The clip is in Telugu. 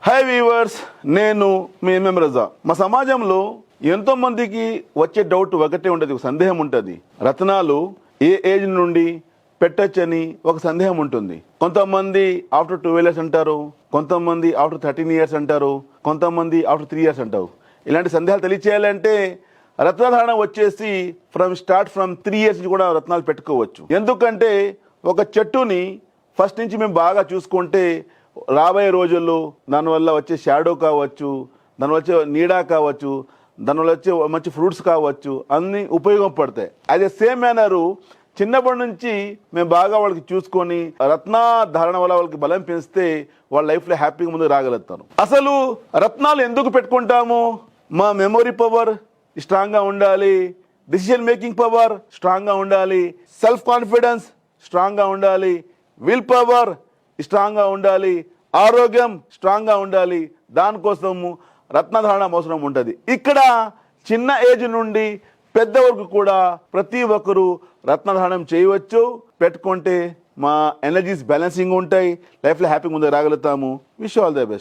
హాయ్ వీవర్స్, నేను మీ ఎంఎం రజా. మా సమాజంలో ఎంతో మందికి వచ్చే డౌట్ ఒకటే ఉంటుంది, ఒక సందేహం ఉంటుంది. రత్నాలు ఏ ఏజ్ నుండి పెట్టచ్చని ఒక సందేహం ఉంటుంది. కొంతమంది ఆఫ్టర్ 12 years అంటారు, కొంతమంది ఆఫ్టర్ 13 years అంటారు, కొంతమంది ఆఫ్టర్ 3 years అంటారు. ఇలాంటి సందేహాలు తెలియచేయాలంటే రత్నధారణ వచ్చేసి ఫ్రమ్ 3 years నుంచి కూడా రత్నాలు పెట్టుకోవచ్చు. ఎందుకంటే ఒక చెట్టుని ఫస్ట్ నుంచి మేము బాగా చూసుకుంటే రాబోయే రోజుల్లో దానివల్ల వచ్చే షాడో కావచ్చు, దానివల్ల వచ్చే నీడా కావచ్చు, దానివల్ల వచ్చే మంచి ఫ్రూట్స్ కావచ్చు, అన్నీ ఉపయోగపడతాయి. అదే సేమ్ మేనరు చిన్నప్పటి నుంచి మేము బాగా వాళ్ళకి చూసుకొని రత్నాధారణ వల్ల వాళ్ళకి బలం పెంచితే వాళ్ళ లైఫ్లో హ్యాపీగా ముందుకు రాగలుగుతారు. అసలు రత్నాలు ఎందుకు పెట్టుకుంటాము? మా మెమొరీ పవర్ స్ట్రాంగ్గా ఉండాలి, డిసిషన్ మేకింగ్ పవర్ స్ట్రాంగ్గా ఉండాలి, సెల్ఫ్ కాన్ఫిడెన్స్ స్ట్రాంగ్గా ఉండాలి, విల్ పవర్ స్ట్రాంగ్గా ఉండాలి, ఆరోగ్యం స్ట్రాంగ్గా ఉండాలి. దానికోసము రత్నధారణ అవసరం ఉంటుంది. ఇక్కడ చిన్న ఏజ్ నుండి పెద్ద వరకు కూడా ప్రతి ఒక్కరూ రత్నధారణం చేయవచ్చు. పెట్టుకుంటే మా ఎనర్జీస్ బ్యాలెన్సింగ్ ఉంటాయి, లైఫ్లో హ్యాపీగా ముందుకు రాగలుగుతాము. Wish all the best.